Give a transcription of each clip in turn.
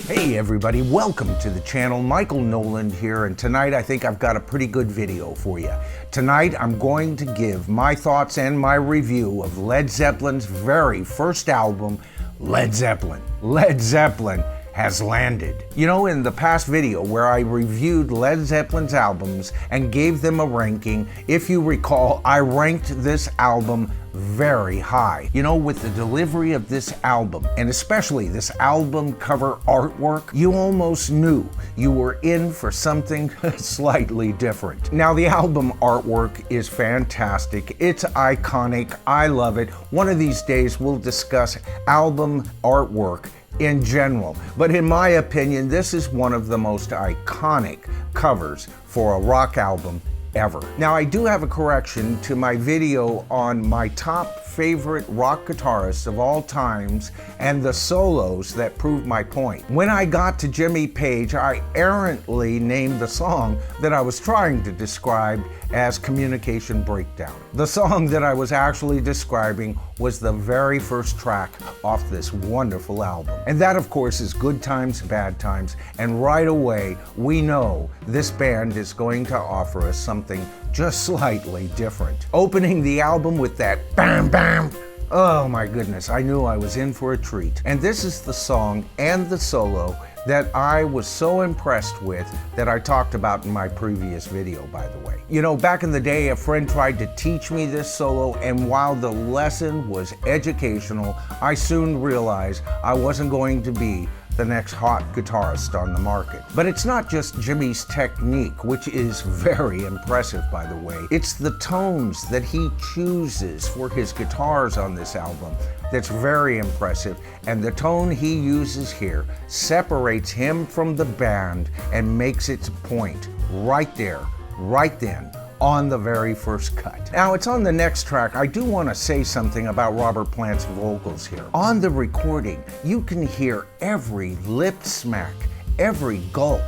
Hey everybody, welcome to the channel. Michael Noland here, and tonight I think I've got a pretty good video for you. Tonight I'm going to give my thoughts and my review of Led Zeppelin's very first album, Led Zeppelin. Led Zeppelin has landed. You know, in the past video where I reviewed Led Zeppelin's albums and gave them a ranking, if you recall, I ranked this album very high. You know, with the delivery of this album, and especially this album cover artwork, you almost knew you were in for something slightly different. Now, the album artwork is fantastic. It's iconic. I love it. One of these days we'll discuss album artwork in general, but in my opinion, this is one of the most iconic covers for a rock album ever. Now, I do have a correction to my video on my top favorite rock guitarists of all times and the solos that prove my point. When I got to Jimmy Page, I errantly named the song that I was trying to describe as Communication Breakdown. The song that I was actually describing was the very first track off this wonderful album. And that, of course, is Good Times, Bad Times, and right away we know this band is going to offer us something just slightly different. Opening the album with that bam bam, oh my goodness, I knew I was in for a treat. And this is the song and the solo that I was so impressed with that I talked about in my previous video, by the way. You know, back in the day, a friend tried to teach me this solo, and while the lesson was educational, I soon realized I wasn't going to be the next hot guitarist on the market. But it's not just Jimmy's technique, which is very impressive, by the way. It's the tones that he chooses for his guitars on this album that's very impressive, and the tone he uses here separates him from the band and makes its point right there, right then, on the very first cut. Now, it's on the next track. I do want to say something about Robert Plant's vocals here. On the recording, you can hear every lip smack, every gulp,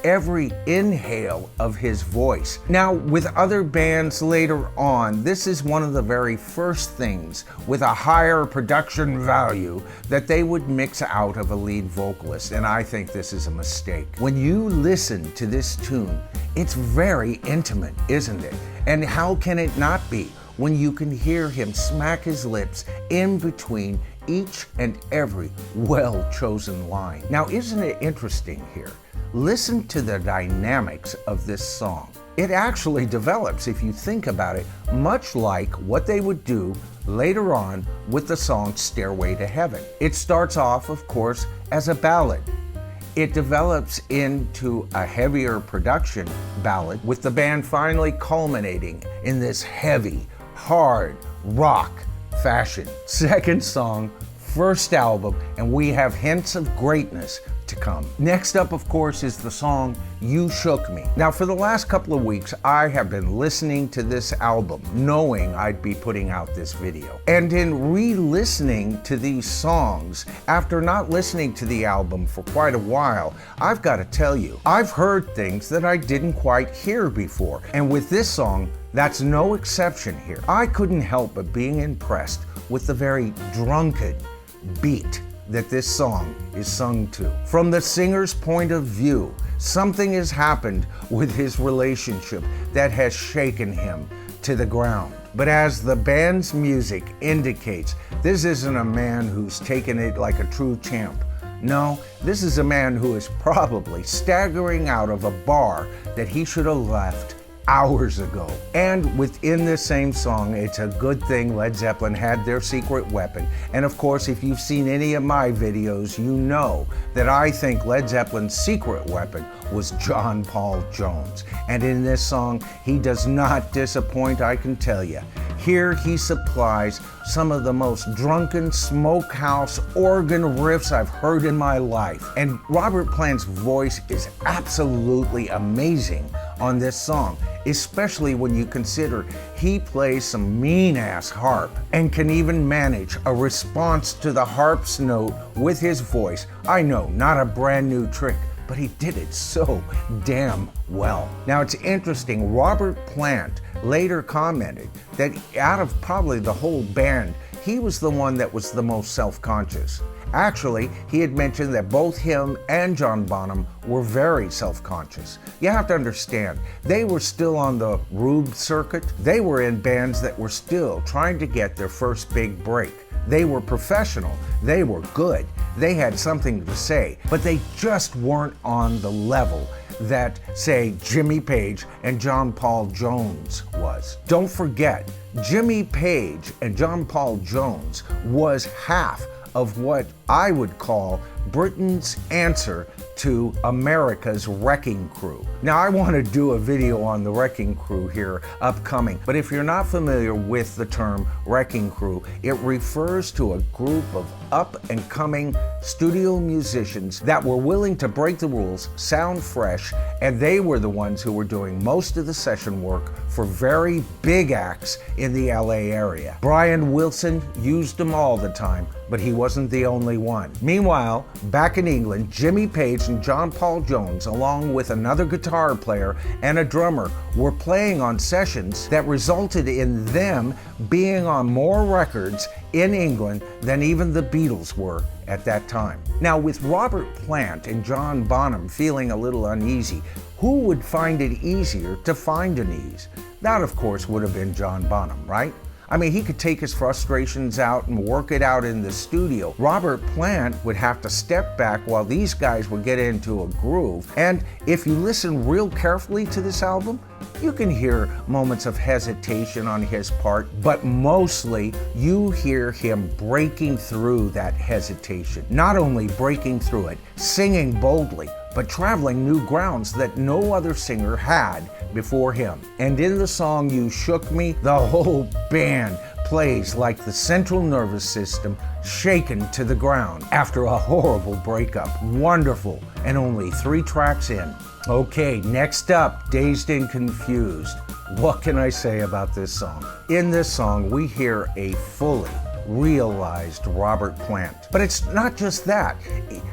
every inhale of his voice. Now, with other bands later on, this is one of the very first things with a higher production value that they would mix out of a lead vocalist, and I think this is a mistake. When you listen to this tune, it's very intimate, isn't it? And how can it not be when you can hear him smack his lips in between each and every well-chosen line? Now, isn't it interesting here? Listen to the dynamics of this song. It actually develops, if you think about it, much like what they would do later on with the song Stairway to Heaven. It starts off, of course, as a ballad. It develops into a heavier production ballad, with the band finally culminating in this heavy, hard rock fashion. Second song, first album, and we have hints of greatness to come. Next up, of course, is the song You Shook Me. Now, for the last couple of weeks, I have been listening to this album, knowing I'd be putting out this video. And in re-listening to these songs, after not listening to the album for quite a while, I've got to tell you, I've heard things that I didn't quite hear before. And with this song, that's no exception here. I couldn't help but being impressed with the very drunken beat that this song is sung to. From the singer's point of view, something has happened with his relationship that has shaken him to the ground. But as the band's music indicates, this isn't a man who's taken it like a true champ. No, this is a man who is probably staggering out of a bar that he should have left hours ago. And within this same song, it's a good thing Led Zeppelin had their secret weapon. And of course, if you've seen any of my videos, you know that I think Led Zeppelin's secret weapon was John Paul Jones. And in this song, he does not disappoint, I can tell you. Here he supplies some of the most drunken smokehouse organ riffs I've heard in my life. And Robert Plant's voice is absolutely amazing on this song, especially when you consider he plays some mean-ass harp and can even manage a response to the harp's note with his voice. I know, not a brand new trick, but he did it so damn well. Now, it's interesting, Robert Plant later commented that out of probably the whole band, he was the one that was the most self-conscious. Actually, he had mentioned that both him and John Bonham were very self-conscious. You have to understand, they were still on the Rube circuit. They were in bands that were still trying to get their first big break. They were professional, they were good, they had something to say, but they just weren't on the level that, say, Jimmy Page and John Paul Jones was. Don't forget, Jimmy Page and John Paul Jones was half of what I would call Britain's answer to America's Wrecking Crew. Now, I want to do a video on the Wrecking Crew here upcoming, but if you're not familiar with the term Wrecking Crew, it refers to a group of up-and-coming studio musicians that were willing to break the rules, sound fresh, and they were the ones who were doing most of the session work for very big acts in the LA area. Brian Wilson used them all the time, but he wasn't the only one. Meanwhile, back in England, Jimmy Page and John Paul Jones, along with another guitar player and a drummer, were playing on sessions that resulted in them being on more records in England than even the Beatles were at that time. Now, with Robert Plant and John Bonham feeling a little uneasy, who would find it easier to find an ease? That, of course, would have been John Bonham, right? I mean, he could take his frustrations out and work it out in the studio. Robert Plant would have to step back while these guys would get into a groove. And if you listen real carefully to this album, you can hear moments of hesitation on his part, but mostly you hear him breaking through that hesitation. Not only breaking through it, singing boldly, but traveling new grounds that no other singer had before him. And in the song You Shook Me, the whole band plays like the central nervous system shaken to the ground after a horrible breakup. Wonderful, and only 3 tracks in. Okay, next up, Dazed and Confused. What can I say about this song? In this song, we hear a fully realized Robert Plant. But it's not just that.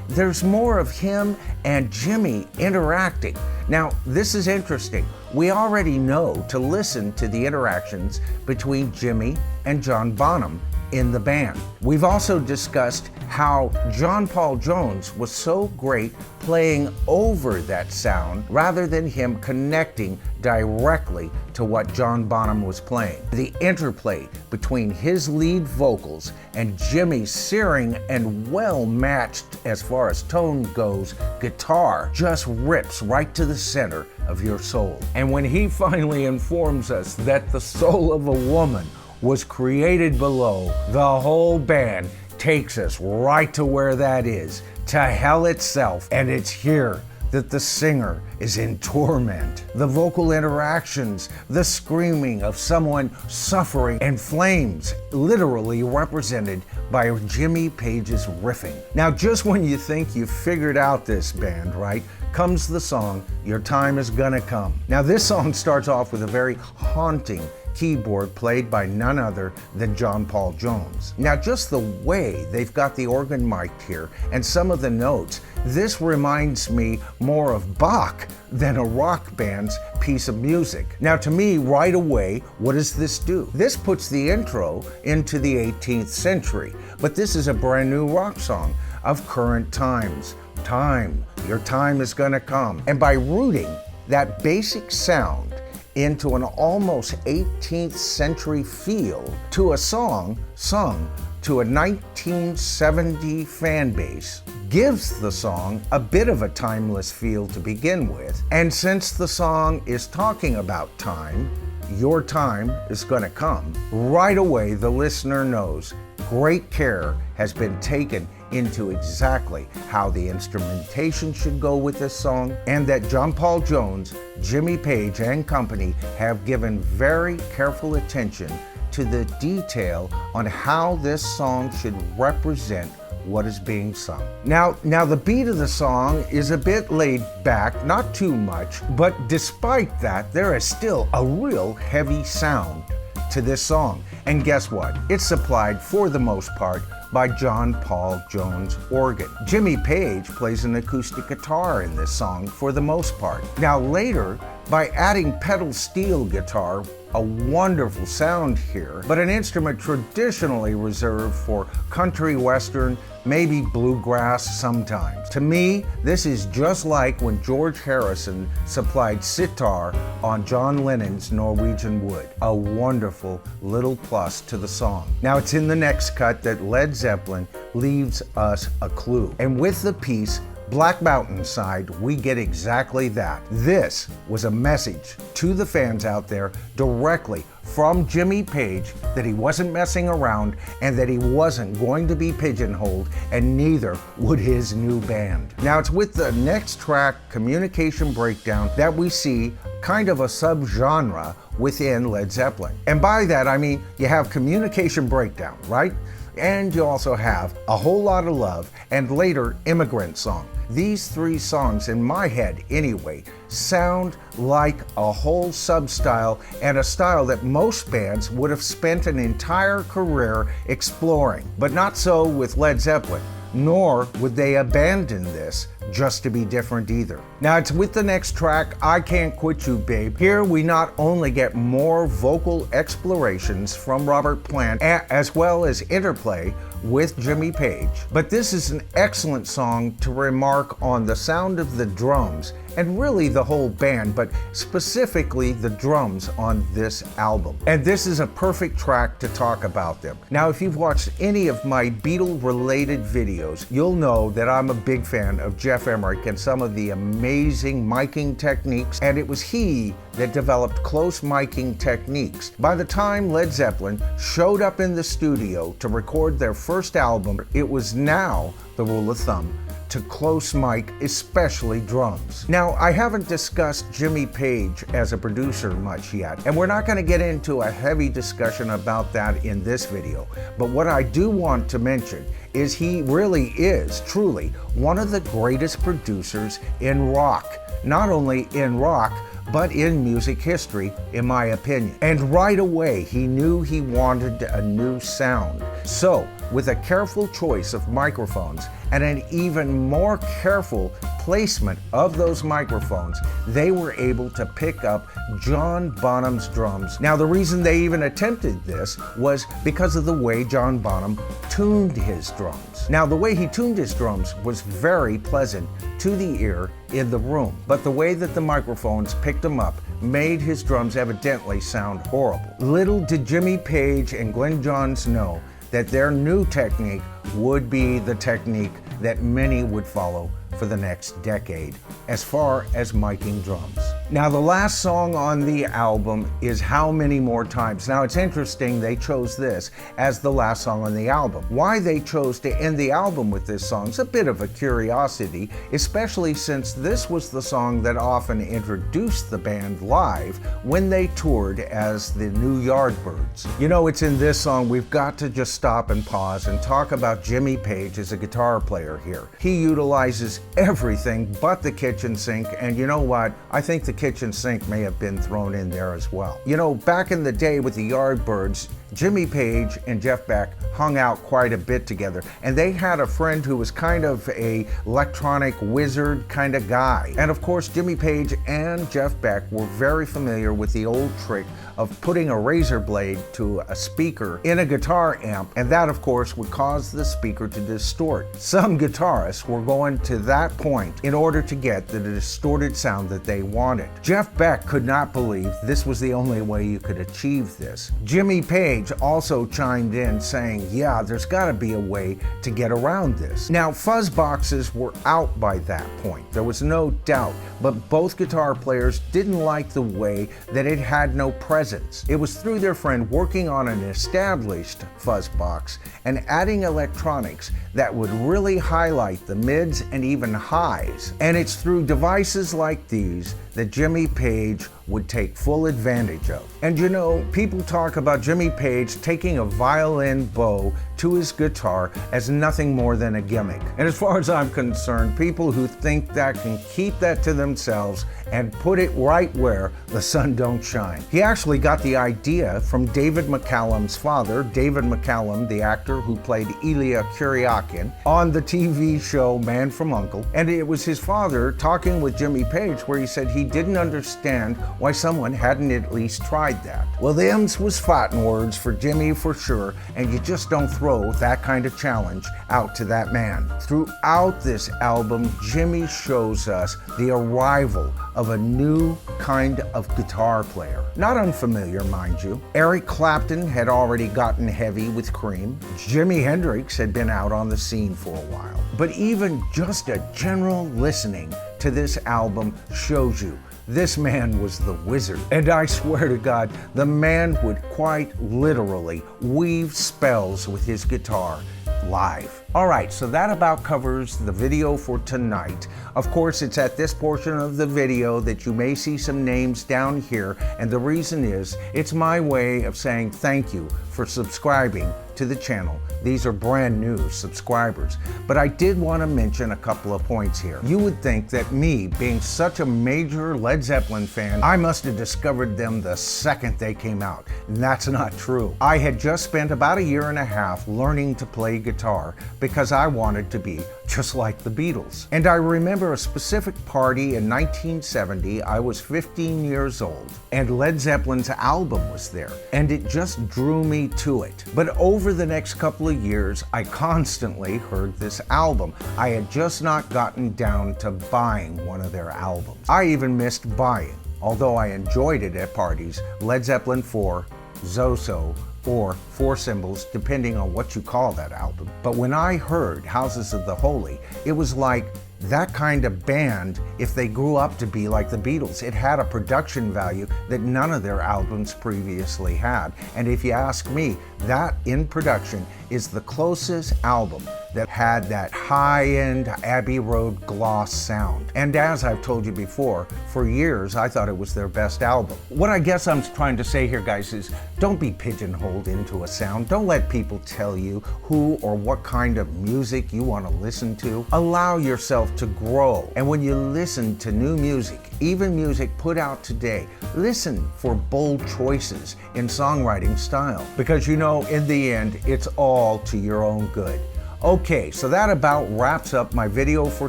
There's more of him and Jimmy interacting. Now, this is interesting. We already know to listen to the interactions between Jimmy and John Bonham in the band. We've also discussed how John Paul Jones was so great playing over that sound rather than him connecting directly to what John Bonham was playing. The interplay between his lead vocals and Jimmy's searing and well-matched, as far as tone goes, guitar just rips right to the center of your soul. And when he finally informs us that the soul of a woman was created below, the whole band takes us right to where that is, to hell itself, and it's here that the singer is in torment. The vocal interactions, the screaming of someone suffering, and flames literally represented by Jimmy Page's riffing. Now, just when you think you've figured out this band, right, comes the song, Your Time Is Gonna Come. Now, this song starts off with a very haunting keyboard played by none other than John Paul Jones. Now, just the way they've got the organ mic'd here and some of the notes, this reminds me more of Bach than a rock band's piece of music. Now, to me, right away, what does this do? This puts the intro into the 18th century, but this is a brand new rock song of current times. Time, your time is gonna come. And by rooting that basic sound into an almost 18th century feel to a song sung to a 1970 fan base, gives the song a bit of a timeless feel to begin with. And since the song is talking about time, your time is gonna come, right away the listener knows great care has been taken into exactly how the instrumentation should go with this song, and that John Paul Jones, Jimmy Page, and company have given very careful attention to the detail on how this song should represent what is being sung. Now the beat of the song is a bit laid back, not too much, but despite that, there is still a real heavy sound to this song. And guess what? It's supplied for the most part by John Paul Jones organ. Jimmy Page plays an acoustic guitar in this song for the most part. Now later, by adding pedal steel guitar a wonderful sound here, but an instrument traditionally reserved for country western, maybe bluegrass sometimes. To me, this is just like when George Harrison supplied sitar on John Lennon's Norwegian Wood. A wonderful little plus to the song. Now it's in the next cut that Led Zeppelin leaves us a clue. And with the piece Black Mountain Side, we get exactly that. This was a message to the fans out there directly from Jimmy Page that he wasn't messing around and that he wasn't going to be pigeonholed, and neither would his new band. Now it's with the next track, Communication Breakdown, that we see kind of a subgenre within Led Zeppelin. And by that I mean you have Communication Breakdown, right? And you also have A Whole Lot of Love and later Immigrant Song. These three songs, in my head anyway, sound like a whole sub-style and a style that most bands would have spent an entire career exploring. But not so with Led Zeppelin, nor would they abandon this just to be different either. Now it's with the next track, I Can't Quit You Babe. Here we not only get more vocal explorations from Robert Plant as well as interplay with Jimmy Page, but this is an excellent song to remark on the sound of the drums and really the whole band, but specifically the drums on this album. And this is a perfect track to talk about them. Now, if you've watched any of my Beatle-related videos, you'll know that I'm a big fan of Jeff Emerick and some of the amazing miking techniques, and it was he that developed close miking techniques. By the time Led Zeppelin showed up in the studio to record their first album, it was now the rule of thumb to close mic, especially drums. Now, I haven't discussed Jimmy Page as a producer much yet, and we're not going to get into a heavy discussion about that in this video, but what I do want to mention is he really is truly one of the greatest producers in rock. Not only in rock, but in music history, in my opinion. And right away, he knew he wanted a new sound. So, with a careful choice of microphones and an even more careful placement of those microphones, they were able to pick up John Bonham's drums. Now, the reason they even attempted this was because of the way John Bonham tuned his drums. Now, the way he tuned his drums was very pleasant to the ear in the room, but the way that the microphones picked them up made his drums evidently sound horrible. Little did Jimmy Page and Glyn Johns know that their new technique would be the technique that many would follow for the next decade as far as miking drums. Now, the last song on the album is How Many More Times. Now, it's interesting they chose this as the last song on the album. Why they chose to end the album with this song is a bit of a curiosity, especially since this was the song that often introduced the band live when they toured as the New Yardbirds. You know, it's in this song we've got to just stop and pause and talk about Jimmy Page as a guitar player here. He utilizes everything but the kitchen sink, and you know what? I think the kitchen sink may have been thrown in there as well. You know, back in the day with the Yardbirds, Jimmy Page and Jeff Beck hung out quite a bit together, and they had a friend who was kind of a electronic wizard kind of guy. And of course, Jimmy Page and Jeff Beck were very familiar with the old trick of putting a razor blade to a speaker in a guitar amp, and that of course would cause the speaker to distort. Some guitarists were going to that point in order to get the distorted sound that they wanted. Jeff Beck could not believe this was the only way you could achieve this. Jimmy Page also chimed in saying, yeah, there's got to be a way to get around this. Now, fuzz boxes were out by that point, there was no doubt, but both guitar players didn't like the way that it had no presence. It was through their friend working on an established fuzz box and adding electronics that would really highlight the mids and even highs. And it's through devices like these that Jimmy Page would take full advantage of. And you know, people talk about Jimmy Page taking a violin bow to his guitar as nothing more than a gimmick. And as far as I'm concerned, people who think that can keep that to themselves and put it right where the sun don't shine. He actually got the idea from David McCallum's father, David McCallum, the actor who played Ilya Kuryakin on the TV show Man from U.N.C.L.E. And it was his father talking with Jimmy Page where he said he didn't understand why someone hadn't at least tried that. Well, them's was fighting words for Jimmy for sure, and you just don't throw that kind of challenge out to that man. Throughout this album, Jimmy shows us the arrival of a new kind of guitar player. Not unfamiliar, mind you. Eric Clapton had already gotten heavy with Cream. Jimi Hendrix had been out on the scene for a while. But even just a general listening to this album shows you this man was the wizard. And I swear to God, the man would quite literally weave spells with his guitar live. All right, so that about covers the video for tonight. Of course, it's at this portion of the video that you may see some names down here, and the reason is, it's my way of saying thank you for subscribing to the channel. These are brand new subscribers. But I did want to mention a couple of points here. You would think that me, being such a major Led Zeppelin fan, I must have discovered them the second they came out. And that's not true. I had just spent about a year and a half learning to play guitar because I wanted to be just like the Beatles. And I remember a specific party in 1970. I was 15 years old, and Led Zeppelin's album was there, and it just drew me to it. But over the next couple of years, I constantly heard this album. I had just not gotten down to buying one of their albums. I even missed buying, although I enjoyed it at parties, Led Zeppelin 4, Zoso, or Four Symbols, depending on what you call that album. But when I heard Houses of the Holy, it was like that kind of band, if they grew up to be like the Beatles. It had a production value that none of their albums previously had. And if you ask me, that in production is the closest album that had that high-end Abbey Road gloss sound. And as I've told you before, for years I thought it was their best album. What I guess I'm trying to say here, guys, is don't be pigeonholed into a sound. Don't let people tell you who or what kind of music you want to listen to. Allow yourself to grow. And when you listen to new music, even music put out today, listen for bold choices in songwriting style. Because you know, in the end, it's all to your own good. Okay, so that about wraps up my video for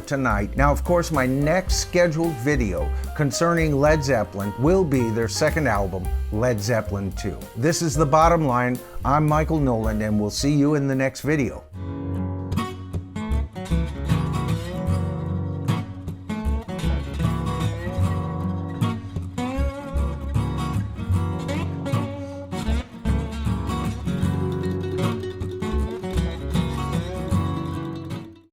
tonight. Now, of course, my next scheduled video concerning Led Zeppelin will be their second album, Led Zeppelin 2. This is The Bottom Line. I'm Michael Noland, and we'll see you in the next video.